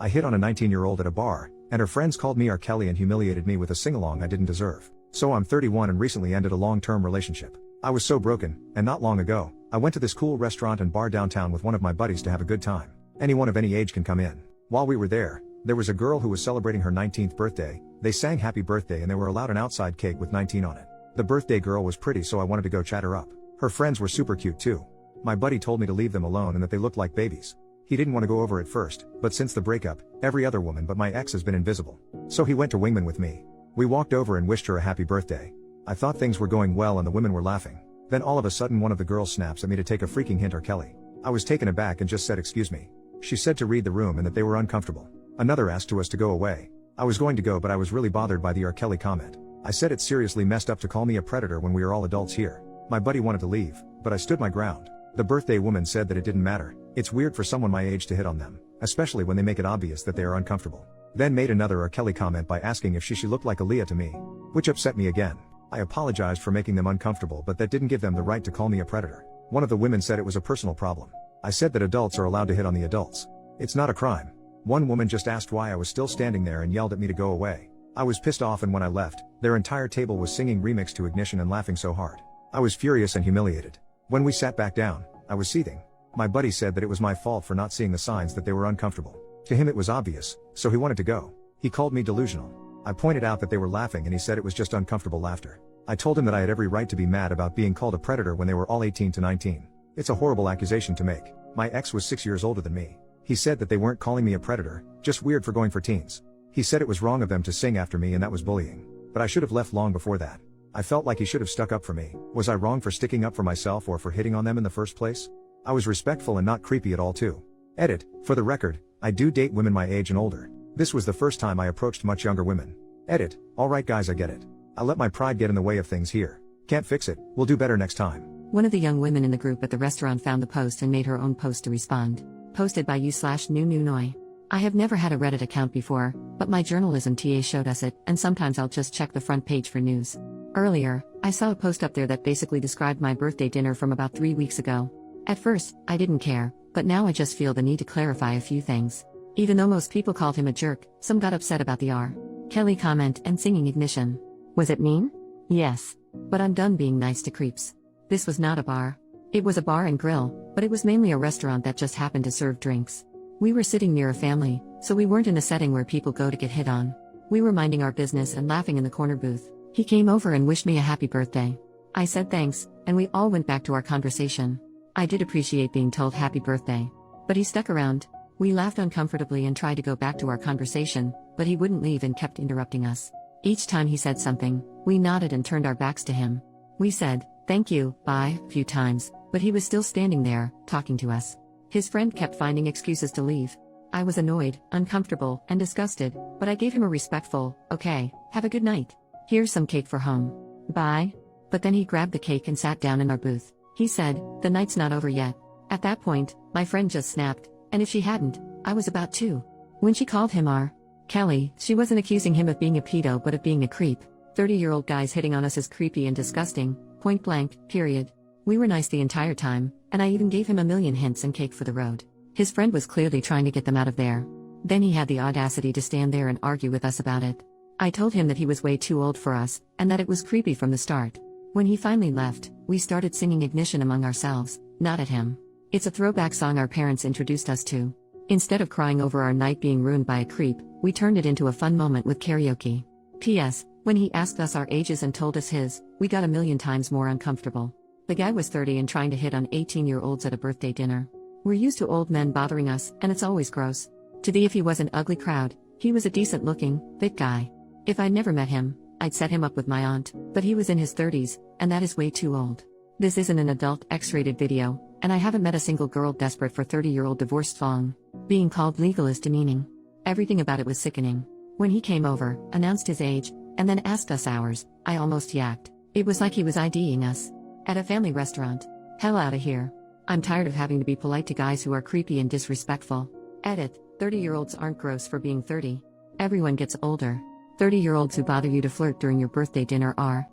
I hit on a 19-year-old at a bar, and her friends called me R. Kelly and humiliated me with a sing-along I didn't deserve. So I'm 31 and recently ended a long-term relationship. I was so broken, and not long ago, I went to this cool restaurant and bar downtown with one of my buddies to have a good time. Anyone of any age can come in. While we were there was a girl who was celebrating her 19th birthday. They sang happy birthday and they were allowed an outside cake with 19 on it. The birthday girl was pretty, so I wanted to go chat her up. Her friends were super cute too. My buddy told me to leave them alone and that they looked like babies. He didn't want to go over at first, but since the breakup, every other woman but my ex has been invisible. So he went to Wingman with me. We walked over and wished her a happy birthday. I thought things were going well and the women were laughing. Then all of a sudden one of the girls snaps at me to take a freaking hint, R. Kelly. I was taken aback and just said excuse me. She said to read the room and that they were uncomfortable. Another asked us to go away. I was going to go, but I was really bothered by the R. Kelly comment. I said it's seriously messed up to call me a predator when we are all adults here. My buddy wanted to leave, but I stood my ground. The birthday woman said that it didn't matter. It's weird for someone my age to hit on them, especially when they make it obvious that they are uncomfortable. Then made another R. Kelly comment by asking if she looked like Aaliyah to me, which upset me again. I apologized for making them uncomfortable, but that didn't give them the right to call me a predator. One of the women said it was a personal problem. I said that adults are allowed to hit on the adults. It's not a crime. One woman just asked why I was still standing there and yelled at me to go away. I was pissed off, and when I left, their entire table was singing Remix to Ignition and laughing so hard. I was furious and humiliated. When we sat back down, I was seething. My buddy said that it was my fault for not seeing the signs that they were uncomfortable. To him it was obvious, so he wanted to go. He called me delusional. I pointed out that they were laughing and he said it was just uncomfortable laughter. I told him that I had every right to be mad about being called a predator when they were all 18 to 19. It's a horrible accusation to make. My ex was 6 years older than me. He said that they weren't calling me a predator, just weird for going for teens. He said it was wrong of them to sing after me and that was bullying. But I should have left long before that. I felt like he should have stuck up for me. Was I wrong for sticking up for myself or for hitting on them in the first place? I was respectful and not creepy at all too. Edit, for the record, I do date women my age and older. This was the first time I approached much younger women. Edit, alright guys, I get it. I let my pride get in the way of things here. Can't fix it, we'll do better next time. One of the young women in the group at the restaurant found the post and made her own post to respond. Posted by you/new. I have never had a Reddit account before, but my journalism TA showed us it, and sometimes I'll just check the front page for news. Earlier, I saw a post up there that basically described my birthday dinner from about 3 weeks ago. At first, I didn't care, but now I just feel the need to clarify a few things. Even though most people called him a jerk, some got upset about the R. Kelly comment and singing Ignition. Was it mean? Yes. But I'm done being nice to creeps. This was not a bar. It was a bar and grill, but it was mainly a restaurant that just happened to serve drinks. We were sitting near a family, so we weren't in a setting where people go to get hit on. We were minding our business and laughing in the corner booth. He came over and wished me a happy birthday. I said thanks, and we all went back to our conversation. I did appreciate being told happy birthday. But he stuck around. We laughed uncomfortably and tried to go back to our conversation, but he wouldn't leave and kept interrupting us. Each time he said something, we nodded and turned our backs to him. We said, thank you, bye, a few times, but he was still standing there, talking to us. His friend kept finding excuses to leave. I was annoyed, uncomfortable, and disgusted, but I gave him a respectful, okay, have a good night. Here's some cake for home. Bye. But then he grabbed the cake and sat down in our booth. He said, the night's not over yet. At that point, my friend just snapped, and if she hadn't, I was about to. When she called him R. Kelly, she wasn't accusing him of being a pedo but of being a creep. 30-year-old guys hitting on us is creepy and disgusting, point blank, period. We were nice the entire time, and I even gave him a million hints and cake for the road. His friend was clearly trying to get them out of there. Then he had the audacity to stand there and argue with us about it. I told him that he was way too old for us, and that it was creepy from the start. When he finally left, we started singing Ignition among ourselves, not at him. It's a throwback song our parents introduced us to. Instead of crying over our night being ruined by a creep, we turned it into a fun moment with karaoke. P.S. When he asked us our ages and told us his, we got a million times more uncomfortable. The guy was 30 and trying to hit on 18-year-olds at a birthday dinner. We're used to old men bothering us, and it's always gross. To the if he was an ugly crowd, he was a decent-looking, fit guy. If I'd never met him, I'd set him up with my aunt, but he was in his 30s, and that is way too old. This isn't an adult X-rated video, and I haven't met a single girl desperate for 30-year-old divorced thong. Being called legal is demeaning. Everything about it was sickening. When he came over, announced his age, and then asked us ours, I almost yacked. It was like he was IDing us. At a family restaurant. Hell outta here. I'm tired of having to be polite to guys who are creepy and disrespectful. Edit, 30-year-olds aren't gross for being 30. Everyone gets older. 30-year-olds who bother you to flirt during your birthday dinner are.